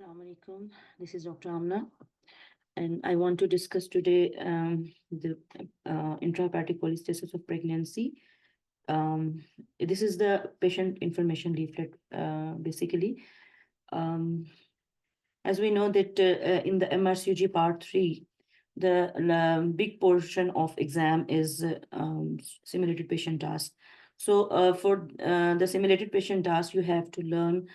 Assalamu alaikum. This is Dr. Amna, and I want to discuss today the intrahepatic cholestasis of pregnancy. This is the patient information leaflet, basically. Um, as we know that in the MRCG Part 3, the big portion of exam is simulated patient task. So for the simulated patient task, you have to learn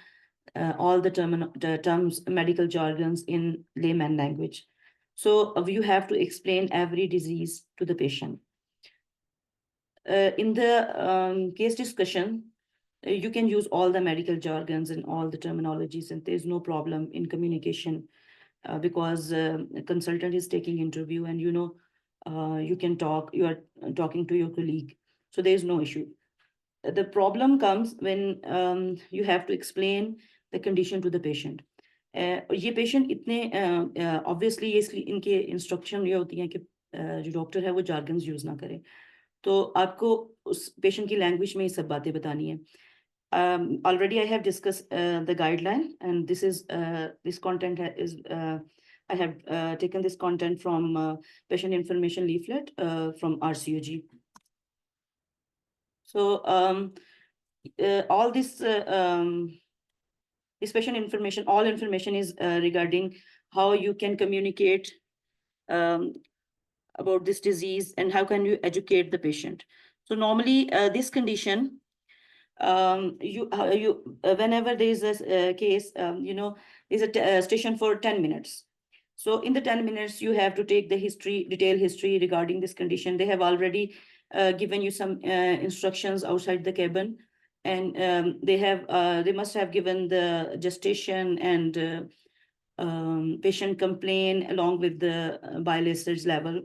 all the terms, medical jargons in layman language. So you have to explain every disease to the patient. In the case discussion, you can use all the medical jargons and all the terminologies, and there's no problem in communication because a consultant is taking interview, and you can talk. You are talking to your colleague, so there is no issue. The problem comes when you have to explain the condition to the patient. ये patient इतने obviously ये इनके instruction ये होती हैं कि जो doctor है वो जार्गन्स यूज ना करे, तो आपको उस पेशेंट की लैंग्वेज में ये सब बातें बतानी है. Already I have discussed the guideline, and this content is I have taken this content from patient information leaflet from RCOG. So all this patient information, all information is regarding how you can communicate about this disease and how can you educate the patient. So normally this condition, whenever there is a case, is a station for 10 minutes. So in the 10 minutes, you have to take the detailed history regarding this condition. They have already given you some instructions outside the cabin, and they must have given the gestation and patient complaint along with the bile acids level.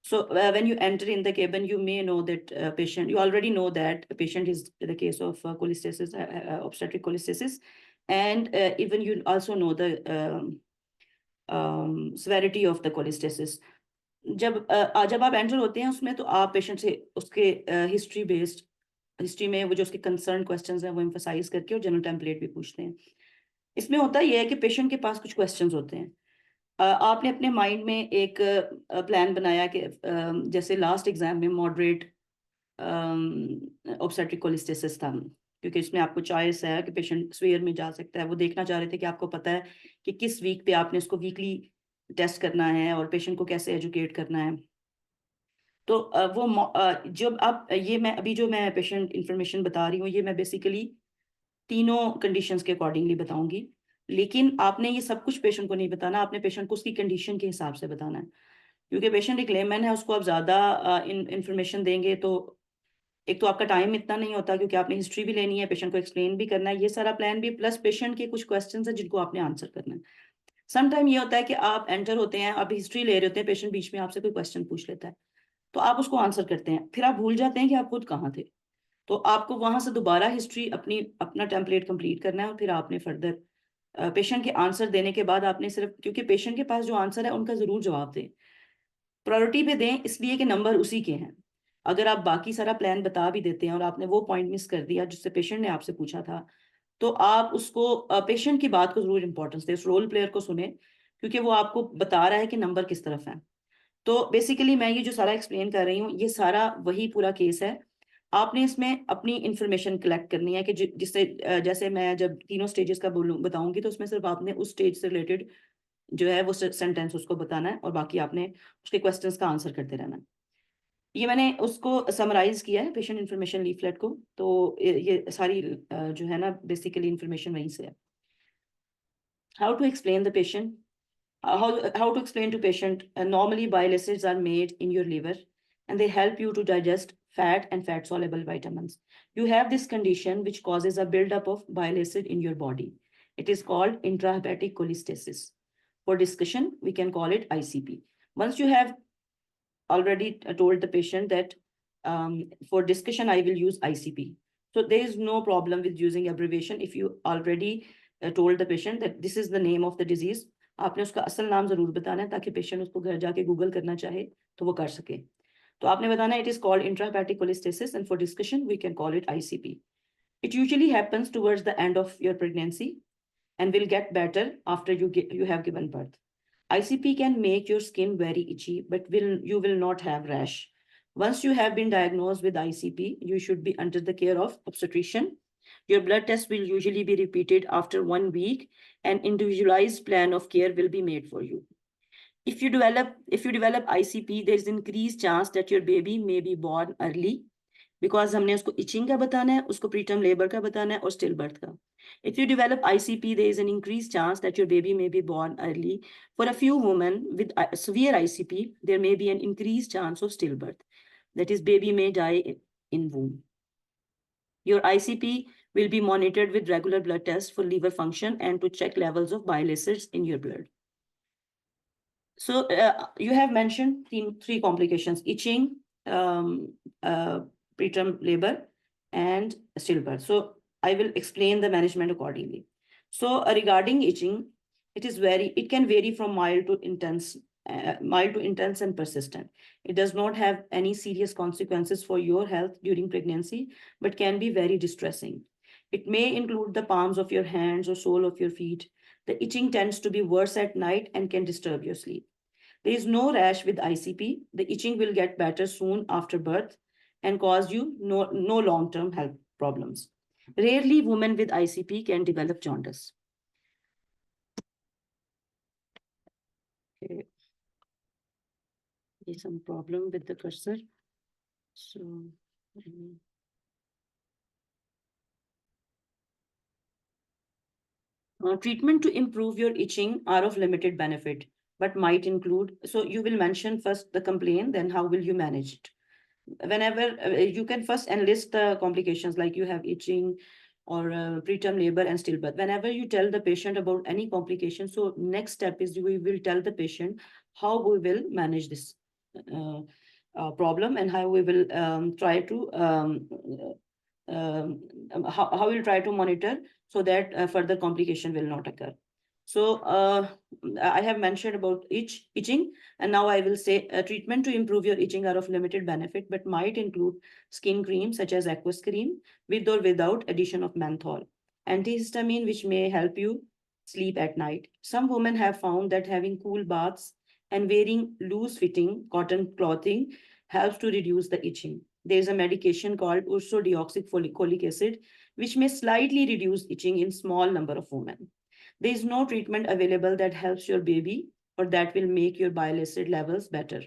So when you enter in the cabin, you may know that you already know that a patient is the case of cholestasis, obstetric cholestasis, and even you also know the severity of the cholestasis. जब आप enter होते हैं उसमें, तो आप patient से उसके history में वो जो उसके कंसर्न क्वेश्चंस हैं वो एम्फसाइज करके और जनरल टेम्पलेट भी पूछते हैं. इसमें होता यह है कि पेशेंट के पास कुछ क्वेश्चंस होते हैं. आपने अपने माइंड में एक प्लान बनाया कि जैसे लास्ट एग्जाम में मॉडरेट ऑब्स्टेट्रिक कोलिस्टेसिस था, क्योंकि इसमें आपको चॉइस है कि पेशेंट स्वेयर में जा सकता है. वो देखना चाह रहे थे कि आपको पता है कि किस वीक पे आपने उसको वीकली टेस्ट करना है और पेशेंट को कैसे एजुकेट करना है. तो जब आप जो मैं पेशेंट इंफॉर्मेशन बता रही हूँ, ये मैं बेसिकली तीनों कंडीशंस के अकॉर्डिंगली बताऊंगी, लेकिन आपने ये सब कुछ पेशेंट को नहीं बताना. आपने पेशेंट को उसकी कंडीशन के हिसाब से बताना है, क्योंकि पेशेंट एक लेमैन है, उसको आप ज़्यादा इंफॉर्मेशन देंगे तो एक तो आपका टाइम इतना नहीं होता, क्योंकि आपने हिस्ट्री भी लेनी है, पेशेंट को एक्सप्लेन भी करना है, ये सारा प्लान भी, प्लस पेशेंट के कुछ क्वेश्चंस हैं जिनको आपने आंसर करना है. सम टाइम ये होता है कि आप एंटर होते हैं, आप हिस्ट्री ले रहे होते हैं, पेशेंट बीच में आपसे कोई क्वेश्चन पूछ लेता है, तो आप उसको आंसर करते हैं, फिर आप भूल जाते हैं कि आप खुद कहाँ थे. तो आपको वहां से दोबारा हिस्ट्री अपना टेम्पलेट कंप्लीट करना है, और फिर आपने फर्दर पेशेंट के आंसर देने के बाद आपने सिर्फ, क्योंकि पेशेंट के पास जो आंसर है उनका जरूर जवाब दें, प्रायोरिटी पे दें, इसलिए कि नंबर उसी के हैं. अगर आप बाकी सारा प्लान बता भी देते हैं और आपने वो पॉइंट मिस कर दिया जिससे पेशेंट ने आपसे पूछा था, तो आप उसको पेशेंट की बात को जरूर इंपॉर्टेंस दें, उस रोल प्लेयर को सुने, क्योंकि वो आपको बता रहा है कि नंबर किस तरफ है. तो बेसिकली मैं ये जो सारा एक्सप्लेन कर रही हूँ, ये सारा वही पूरा केस है. आपने इसमें अपनी इंफॉर्मेशन कलेक्ट करनी है कि जिससे जैसे मैं जब तीनों स्टेजेस का बताऊंगी, तो उसमें सिर्फ आपने उस स्टेज से रिलेटेड जो है वो सेंटेंस उसको बताना है, और बाकी आपने उसके क्वेश्चंस का आंसर करते रहना है. ये मैंने उसको समराइज किया है पेशेंट इंफॉर्मेशन लीफलेट को, तो ये सारी जो है ना बेसिकली इंफॉर्मेशन वहीं से है. How to explain the patient, how to explain to patient, normally bile acids are made in your liver, and they help you to digest fat and fat soluble vitamins. You have this condition which causes a buildup of bile acid in your body. It is called intrahepatic cholestasis. For discussion, we can call it ICP. Once you have already told the patient that for discussion I will use ICP, so there is no problem with using abbreviation. If you already told the patient that this is the name of the disease, आपने उसका असल नाम जरूर बताना है, ताकि patient उसको घर जाके गूगल करना चाहे तो वो कर सके. तो आपने बताना it is called intrahepatic cholestasis, and for discussion we can call it ICP. It usually happens towards the end of your pregnancy, and will get better after you have given birth. ICP can make your skin very itchy, but you will not have rash. Once you have been diagnosed with ICP, you should be under the care of obstetrician. Your blood test will usually be repeated after 1 week. An individualized plan of care will be made for you. If you develop ICP, there is increased chance that your baby may be born early, because हमने उसको itching का बताना है, उसको preterm labor का बताना है और stillbirth का. If you develop ICP, there is an increased chance that your baby may be born early. For a few women with severe ICP, there may be an increased chance of stillbirth. That is, baby may die in womb. Your ICP will be monitored with regular blood tests for liver function and to check levels of bile acids in your blood. So you have mentioned three complications: itching, preterm labor, and stillbirth. So I will explain the management accordingly. So regarding itching, it can vary from mild to intense and persistent. It does not have any serious consequences for your health during pregnancy, but can be very distressing. It may include the palms of your hands or sole of your feet. The itching tends to be worse at night and can disturb your sleep. There is no rash with ICP. The itching will get better soon after birth and cause you no long-term health problems. Rarely, women with ICP can develop jaundice. Okay. There's some problem with the cursor. So, treatment to improve your itching are of limited benefit, but might include, so you will mention first the complaint, then how will you manage it? Whenever you can first enlist the complications, like you have itching or preterm labor and stillbirth. Whenever you tell the patient about any complication, so next step is we will tell the patient how we will manage this problem and how we will try to how we'll try to monitor so that further complication will not occur. So I have mentioned about itching, and now I will say treatment to improve your itching are of limited benefit, but might include skin cream such as aqueous cream with or without addition of menthol, antihistamine which may help you sleep at night. Some women have found that having cool baths and wearing loose-fitting cotton clothing helps to reduce the itching. There is a medication called ursodeoxycholic acid, which may slightly reduce itching in small number of women. There is no treatment available that helps your baby or that will make your bile acid levels better.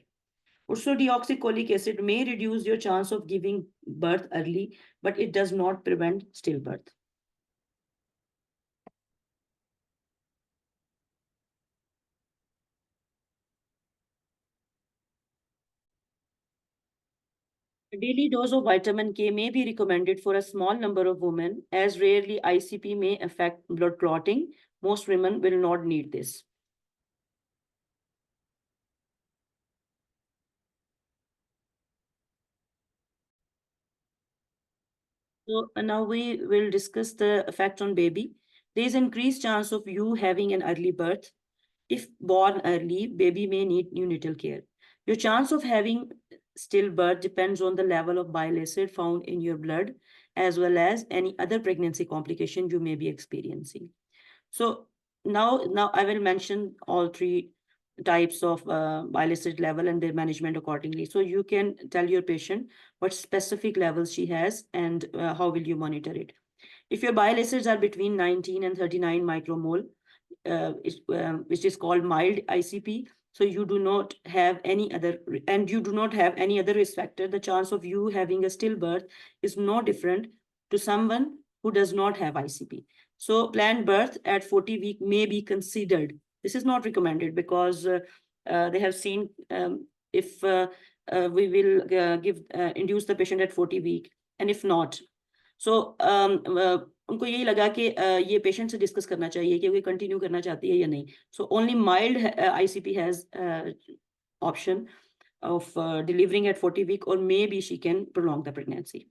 Ursodeoxycholic acid may reduce your chance of giving birth early, but it does not prevent stillbirth. A daily dose of vitamin K may be recommended for a small number of women, as rarely ICP may affect blood clotting. Most women will not need this. So now we will discuss the effect on baby. There is increased chance of you having an early birth. If born early, baby may need neonatal care. Your chance of having stillbirth depends on the level of bile acid found in your blood, as well as any other pregnancy complication you may be experiencing. So now I will mention all three types of bile acid level and their management accordingly. So you can tell your patient what specific levels she has and how will you monitor it. If your bile acids are between 19 and 39 micromole, which is called mild ICP, so you do not have any other, and you do not have any other risk factor, the chance of you having a stillbirth is no different to someone who does not have ICP. So planned birth at 40 week may be considered. This is not recommended because they have seen if we will induce the patient at 40 week, and if not, so उनको यही लगा कि ये patient से discuss करना चाहिए कि वो कंटिन्यू करना चाहती है या नहीं. So only mild ICP has option of delivering at 40 week, or maybe she can prolong the pregnancy.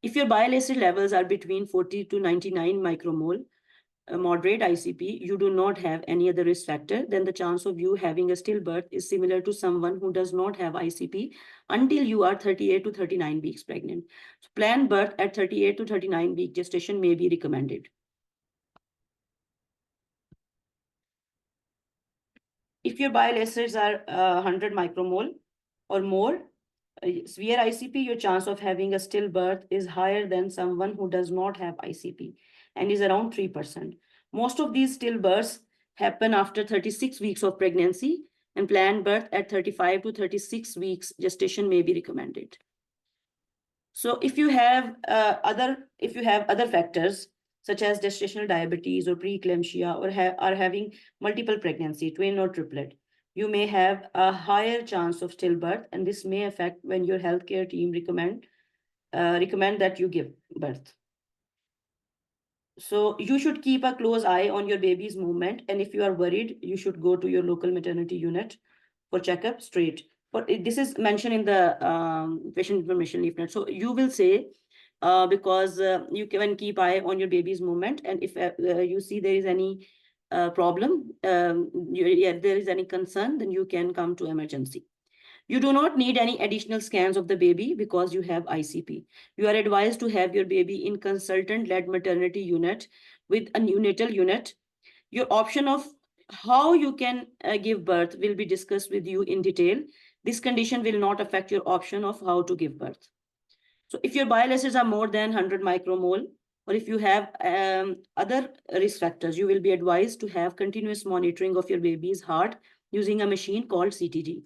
If your bile acid levels are between 40 to 99 micromole, moderate ICP, you do not have any other risk factor, then the chance of you having a stillbirth is similar to someone who does not have ICP until you are 38 to 39 weeks pregnant. So planned birth at 38 to 39 week gestation may be recommended. If your bile acids are 100 micromole or more, severe ICP, your chance of having a stillbirth is higher than someone who does not have ICP and is around 3%. Most of these stillbirths happen after 36 weeks of pregnancy, and planned birth at 35 to 36 weeks gestation may be recommended. So if you have other factors such as gestational diabetes or preeclampsia or are having multiple pregnancy, twin or triplet, you may have a higher chance of stillbirth, and this may affect when your healthcare team recommend that you give birth. So you should keep a close eye on your baby's movement, and if you are worried, you should go to your local maternity unit for checkup straight. But this is mentioned in the patient information leaflet. So you will say, because you can keep eye on your baby's movement, and if you see there is any problem, there is any concern, then you can come to emergency. You do not need any additional scans of the baby because you have ICP. You are advised to have your baby in consultant-led maternity unit with a neonatal unit. Your option of how you can give birth will be discussed with you in detail. This condition will not affect your option of how to give birth. So if your bile acids are more than 100 micromole, or if you have other risk factors, you will be advised to have continuous monitoring of your baby's heart using a machine called CTG.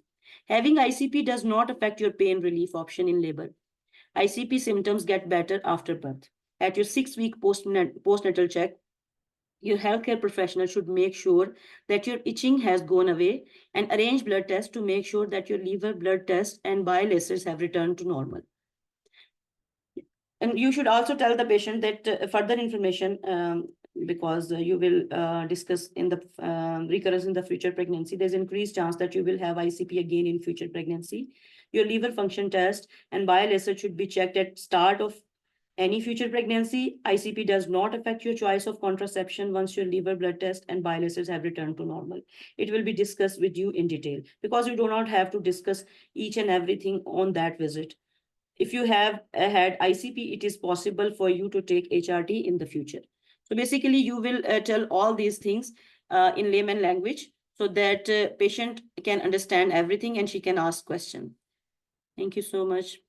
Having ICP does not affect your pain relief option in labor. ICP symptoms get better after birth. At your 6-week postnatal check, your healthcare professional should make sure that your itching has gone away and arrange blood tests to make sure that your liver blood test and bile acids have returned to normal. And you should also tell the patient that further information, because you will discuss in the recurrence in the future pregnancy, there's increased chance that you will have ICP again in future pregnancy. Your liver function test and bile acid should be checked at start of any future pregnancy. ICP does not affect your choice of contraception once your liver blood test and bile acids have returned to normal. It will be discussed with you in detail because you do not have to discuss each and everything on that visit. If you have had ICP, it is possible for you to take HRT in the future. So basically, you will tell all these things in layman language so that patient can understand everything and she can ask questions. Thank you so much.